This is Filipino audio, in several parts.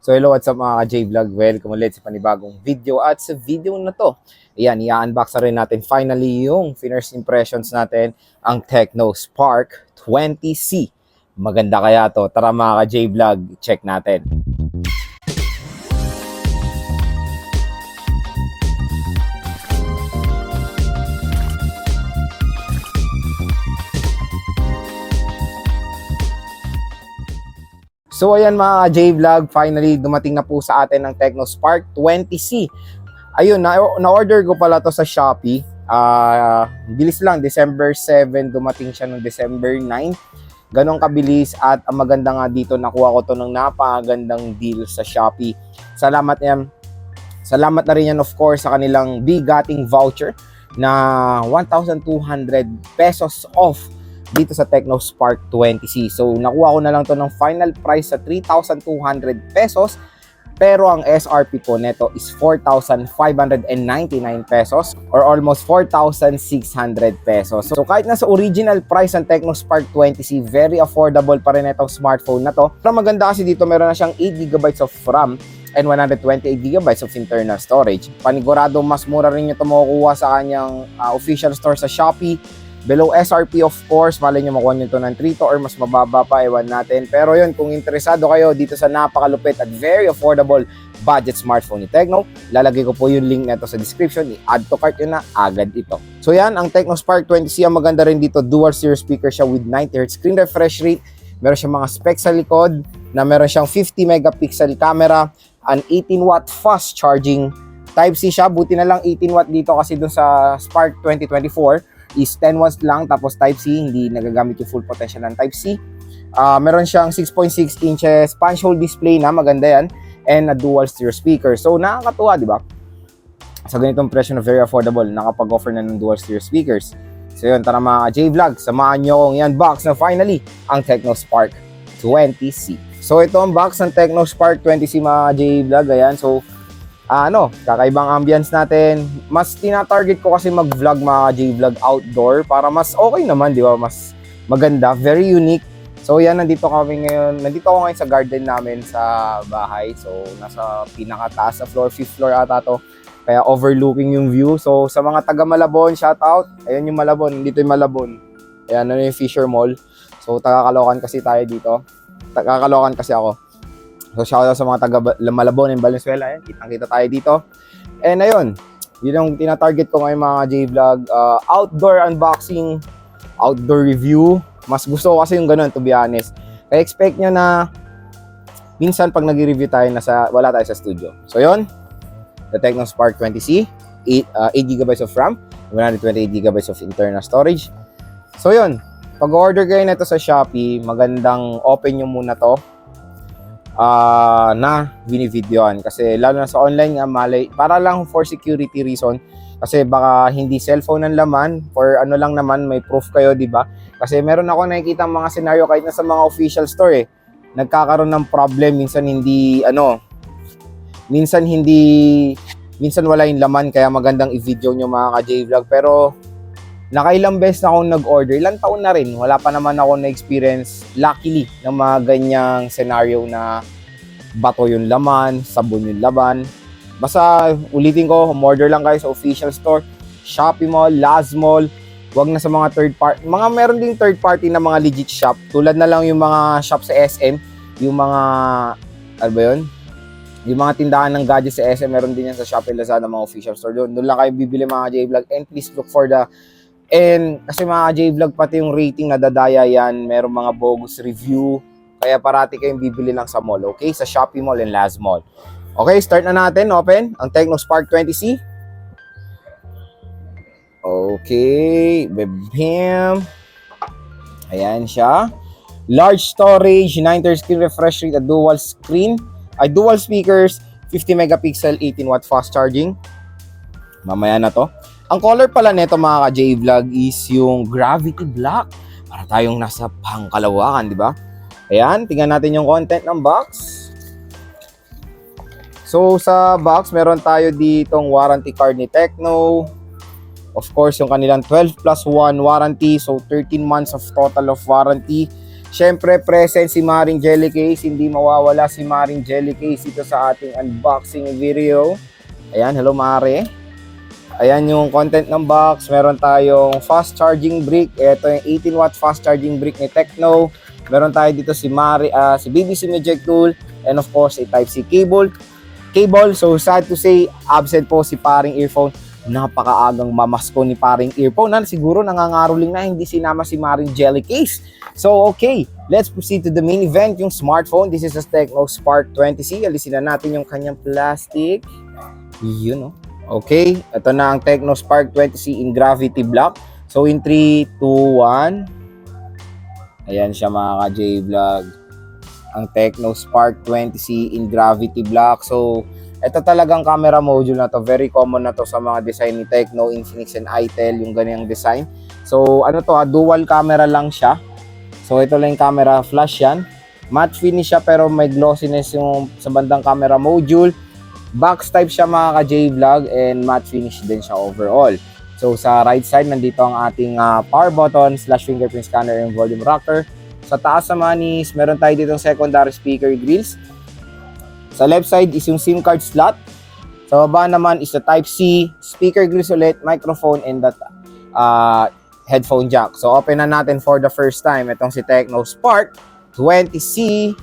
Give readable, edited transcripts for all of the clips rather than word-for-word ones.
So hello, what's up mga ka-J-Vlog? Welcome ulit sa panibagong video. At sa video na to, ayan, i-unbox na rin natin finally yung first impressions natin, ang Tecno Spark 20C. Maganda kaya to? Tara mga ka-J-Vlog, check natin. So ayan mga J-Vlog, finally dumating na po sa atin ang Tecno Spark 20C. Ayun, na-order ko pala to sa Shopee. Bilis lang, December 7 dumating siya noong December 9. Ganon kabilis at ang maganda nga dito, nakuha ko to ng napakagandang deal sa Shopee. Salamat na rin yan of course sa kanilang bigating voucher na 1,200 pesos off dito sa Tecno Spark 20C. So nakuha ko na lang to ng final price sa 3,200 pesos, pero ang SRP po neto is 4,599 pesos or almost 4,600 pesos. So kahit nasa original price ng Tecno Spark 20C, very affordable pa rin itong smartphone na to. Pero maganda kasi dito, meron na siyang 8GB of RAM and 128GB of internal storage. Panigurado mas mura rin ito makukuha sa kanyang official store sa Shopee. Below SRP of course, malay nyo makuha nyo ito ng 3 or mas mababa pa, ewan natin. Pero yun, kung interesado kayo dito sa napakalupit at very affordable budget smartphone ni Tecno, lalagay ko po yung link nito sa description, i-add to cart yun na agad ito. So yan, ang Tecno Spark 20C, ang maganda rin dito, dual stereo speaker siya with 90Hz screen refresh rate, meron siyang mga specs sa likod, na meron siyang 50 megapixel camera, an 18 watt fast charging, Type-C siya, buti na lang 18 watt dito kasi dun sa Spark 2024, is 10 watts lang, tapos Type-C, hindi nagagamit yung full potential ng Type-C. Meron siyang 6.6 inches punch hole display na, maganda yan, and a dual stereo speaker. So nakakatuwa, di ba? Sa ganitong presyo na very affordable, nakapag-offer na ng dual stereo speakers. So yun, tara mga J-Vlog, samahan nyo akong i-unbox na finally ang Tecno Spark 20C. So ito ang box ng Tecno Spark 20C mga J-Vlog, ayan. So kakaibang ambience natin. Mas tina-target ko kasi mag-vlog mga J-Vlog outdoor para mas okay naman, di ba? Mas maganda, very unique. So yan, nandito ako ngayon sa garden namin sa bahay. So nasa pinakataas sa floor, 5th floor ata to. Kaya overlooking yung view. So sa mga taga Malabon, shout out. Ayun yung Malabon, dito yung Malabon. Ayan, yung Fisher Mall. So taga Caloocan kasi tayo dito. Taga Caloocan kasi ako. So shoutout sa mga taga Malabon and Valenzuela. Ayan, kitang-kita tayo dito. And ayun, yun yung tina-target ko ngayon mga J-Vlog. Outdoor unboxing, outdoor review. Mas gusto ko kasi yung ganun, to be honest. Kaya expect nyo na minsan pag nag-review tayo, wala tayo sa studio. So yun, the Tecno Spark 20C, 8GB of RAM, 128GB of internal storage. So yun, pag-order kayo nito sa Shopee, magandang open nyo muna to. Na binivideoan kasi lalo na sa online nga malay, para lang for security reason kasi baka hindi cellphone ang laman, for ano lang naman may proof kayo, di ba? Kasi meron ako nakikita mga scenario kahit na sa mga official store nagkakaroon ng problem, minsan wala yung laman, kaya magandang i-video nyo mga ka-J-Vlog. Pero nakailang beses na akong nag-order, ilang taon na rin, wala pa naman ako na-experience, luckily, ng mga ganyang scenario na bato yung laman, sabon yung laman. Basta ulitin ko, order lang kayo sa official store, Shopee Mall, Laz Mall, wag na sa mga third party. Meron ding third party na mga legit shop, tulad na lang yung mga shop sa SM, yung mga, yung mga tindahan ng gadgets sa SM, meron din yan sa Shopee, Lazada, mga official store. Doon lang kayo bibili mga J-Vlog, and please look for kasi mga J-Vlog, pati yung rating nadadaya yan, merong mga bogus review, kaya parati kayong bibili lang sa mall, okay? Sa Shopee Mall and Laz Mall. Okay, start na natin, open, ang Tecno Spark 20C. Okay, bam. Ayan siya. Large storage, 90Hz screen refresh rate, dual speakers, 50 megapixel, 18 watt fast charging. Mamaya na to. Ang color pala nito mga ka-J-Vlog is yung Gravity Black. Para tayong nasa pangkalawakan, di ba? Ayan, tingnan natin yung content ng box. So sa box, meron tayo ditong warranty card ni Tecno. Of course, yung kanilang 12+1 warranty. So 13 months of total of warranty. Syempre, present si Maring Jelly Case. Hindi mawawala si Maring Jelly Case dito sa ating unboxing video. Ayan, hello Mare. Ayan yung content ng box. Meron tayong fast charging brick. Ito yung 18 watt fast charging brick ni Tecno. Meron tayo dito si si BBC Media Tool. And of course, a Type-C cable. So sad to say, absent po si paring earphone. Napakaagang mamasko ni paring earphone na siguro nangangaroling na hindi sinama si Maring Jelly Case. So okay, let's proceed to the main event, yung smartphone. This is a Tecno Spark 20C. Alisin na natin yung kanyang plastic. Yun, no? Okay, ito na ang Tecno Spark 20C in Gravity Black. So in 3, 2, 1. Ayan siya mga ka-J-Vlog. Ang Tecno Spark 20C in Gravity Black. So ito talagang camera module na to. Very common na to sa mga design ni Tecno, Infinix, and Itel, yung ganyang design. So ano to, dual camera lang siya. So ito lang yung camera, flash yan. Matte finish siya pero may glossiness yung sa bandang camera module. Box type siya mga ka-J-Vlog and matte finish din siya overall. So sa right side, nandito ang ating power button, / fingerprint scanner, and volume rocker. Sa taas naman is meron tayo dito secondary speaker grills. Sa left side is yung SIM card slot. Sa baba naman is the Type-C, speaker grills ulit, microphone, and that headphone jack. So open na natin for the first time itong si Tecno Spark 20C.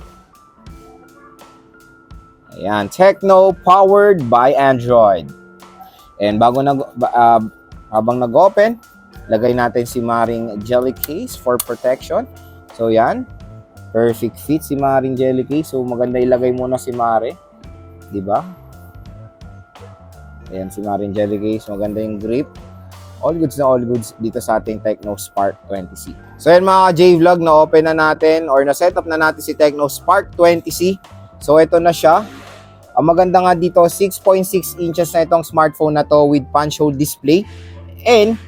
Ayan, Tecno powered by Android. And habang nag-open, lagay natin si Maring Jelly Case for protection. So yan. Perfect fit si Maring Jelly Case. So maganda ilagay muna si Mare. 'Di ba? Ayan si Maring Jelly Case, maganda yung grip. All goods na all goods dito sa ating Tecno Spark 20C. So yan mga J-Vlog, na-open na natin or na-setup na natin si Tecno Spark 20C. So ito na siya. Ang maganda nga dito, 6.6 inches na itong smartphone na to with punch hole display. And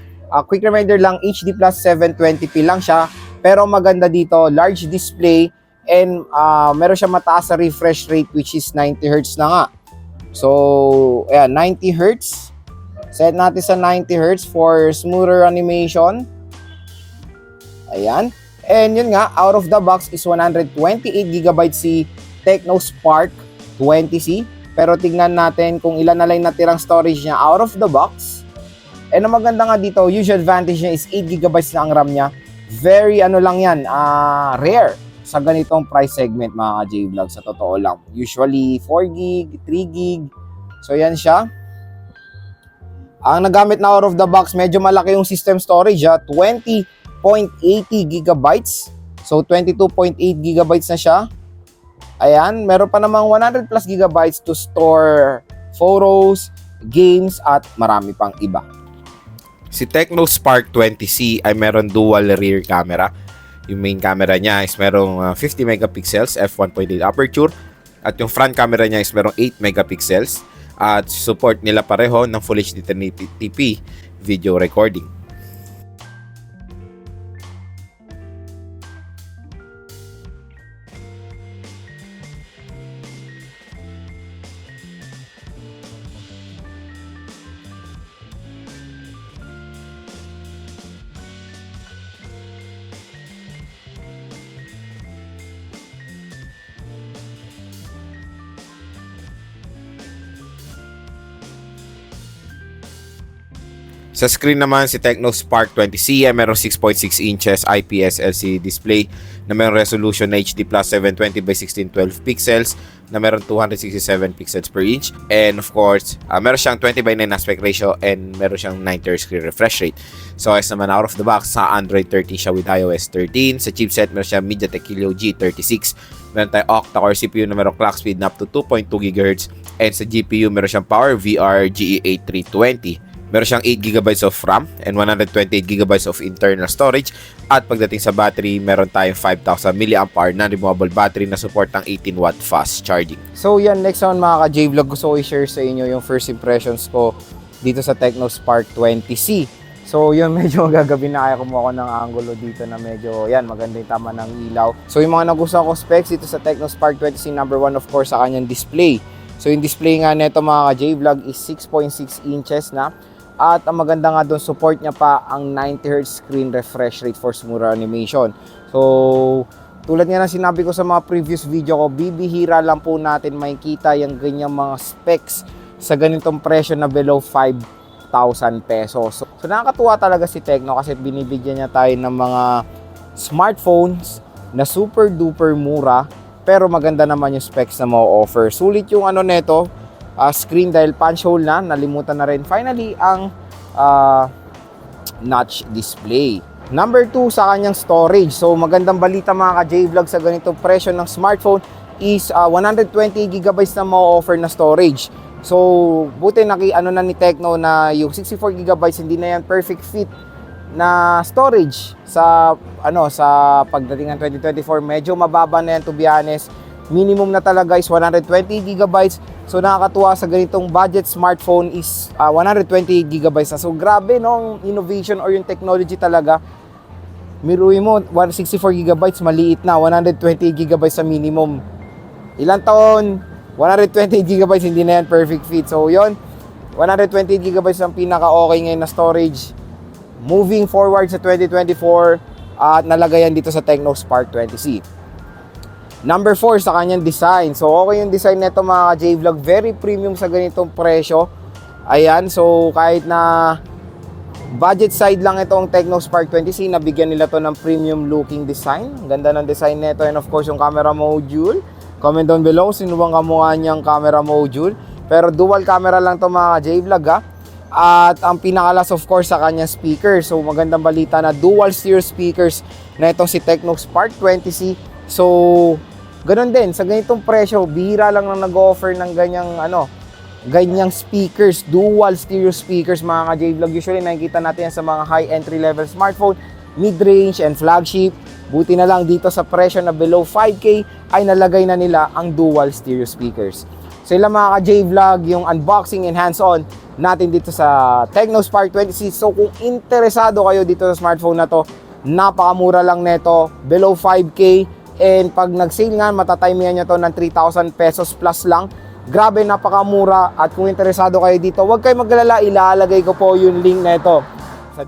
quick reminder lang, HD plus 720p lang siya. Pero maganda dito, large display and meron siya mataas sa refresh rate which is 90Hz na nga. So, ayan, 90Hz. Set natin sa 90Hz for smoother animation. Ayan. And yun nga, out of the box is 128GB si Tecno Spark 20C. Pero tignan natin kung ilan na lang natirang storage niya out of the box. And ang maganda nga dito, huge advantage niya is 8GB na ang RAM niya. Very lang yan, rare sa ganitong price segment mga J-Vlog, sa totoo lang. Usually 4GB, 3GB. So yan siya. Ang nagamit na out of the box, medyo malaki yung system storage, 20.80GB. So 22.8GB na siya. Ayan, meron pa namang 100 plus gigabytes to store photos, games, at marami pang iba. Si Tecno Spark 20C ay meron dual rear camera. Yung main camera niya is merong 50 megapixels f1.8 aperture at yung front camera niya is merong 8 megapixels at support nila pareho ng Full HD 1080p video recording. Sa screen naman, si Tecno Spark 20C ay merong 6.6 inches IPS LCD display na merong resolution na HD plus 720 by 1612 pixels na merong 267 pixels per inch. And of course, meron siyang 20 by 9 aspect ratio and meron siyang 9Hz screen refresh rate. So as naman out of the box, sa Android 13 siya with iOS 13. Sa chipset, meron siyang MediaTek Helio G36. Meron tayong octa-core CPU na merong clock speed na up to 2.2 GHz. And sa GPU, meron siyang PowerVR GE8320. Meron siyang 8GB of RAM and 128GB of internal storage. At pagdating sa battery, meron tayong 5,000 mAh non-removable battery na support ng 18W fast charging. So yan, next naman mga ka-J-Vlog, gusto ko i-share sa inyo yung first impressions ko dito sa Tecno Spark 20C. So yun, medyo magagabi na kaya kumuha ko ng angulo dito na medyo, yan, maganda yung tama ng ilaw. So yung mga nagustuhan ko specs dito sa Tecno Spark 20C, number 1 of course sa kanyang display. So yung display nga nito mga ka-J-Vlog is 6.6 inches na. At ang maganda nga doon, support niya pa ang 90Hz screen refresh rate for smoother animation. So, Tulad nga ng sinabi ko sa mga previous video ko, bibihira lang po natin makikita yung ganyang mga specs sa ganitong presyo na below 5,000 pesos. So nakakatuwa talaga si Tecno kasi binibigyan niya tayo ng mga smartphones na super duper mura pero maganda naman yung specs na ma-offer. Sulit yung ano neto, screen dahil punch hole na, nalimutan na rin finally ang notch display. Number 2 sa kanyang storage. So magandang balita mga ka-J-Vlog sa ganitong presyo ng smartphone is 120GB na ma-offer na storage. So buti na ni Tecno na yung 64GB hindi na yan perfect fit na storage sa sa pagdating ng 2024. Medyo mababa na yan, to be honest. Minimum na talaga is 120GB. So nakakatuwa sa ganitong budget smartphone is 120GB na. So grabe no, ang innovation or yung technology talaga. Miruin mo, 164GB maliit na, 120GB sa minimum. Ilang taon, 120GB hindi na yan perfect fit. So yon, 120GB ang pinaka-okay ngayon na storage. Moving forward sa 2024, at nalagayan dito sa Tecno Spark 20C. Number 4 sa kanyang design. So okay yung design nito mga J-Vlog, very premium sa ganitong presyo. Ayan, so kahit na budget side lang itong Tecno Spark 20C, nabigyan nila to ng premium looking design. Ganda ng design nito, and of course yung camera module. Comment down below sino bang kamukha niyang camera module. Pero dual camera lang to mga J-Vlog ha. At ang pinakalas of course sa kanyang speaker. So magandang balita na dual stereo speakers na itong si Tecno Spark 20C. So ganun din sa ganitong presyo, bihira lang nang nag-offer ng ganyang speakers, dual stereo speakers mga ka-J-Vlog. Usually nakikita natin yan sa mga high entry level smartphone, mid-range and flagship. Buti na lang dito sa presyo na below 5K ay nalagay na nila ang dual stereo speakers. So ilang mga ka-J-Vlog yung unboxing and hands-on natin dito sa Tecno Spark 20C. So kung interesado kayo dito sa smartphone na to, napakamura lang neto, below 5K, and pag nag-sale nga matatimean nyo to ng 3,000 pesos plus lang. Grabe, napakamura. At kung interesado kayo dito, huwag kayo maglala, ilalagay ko po yung link na ito sa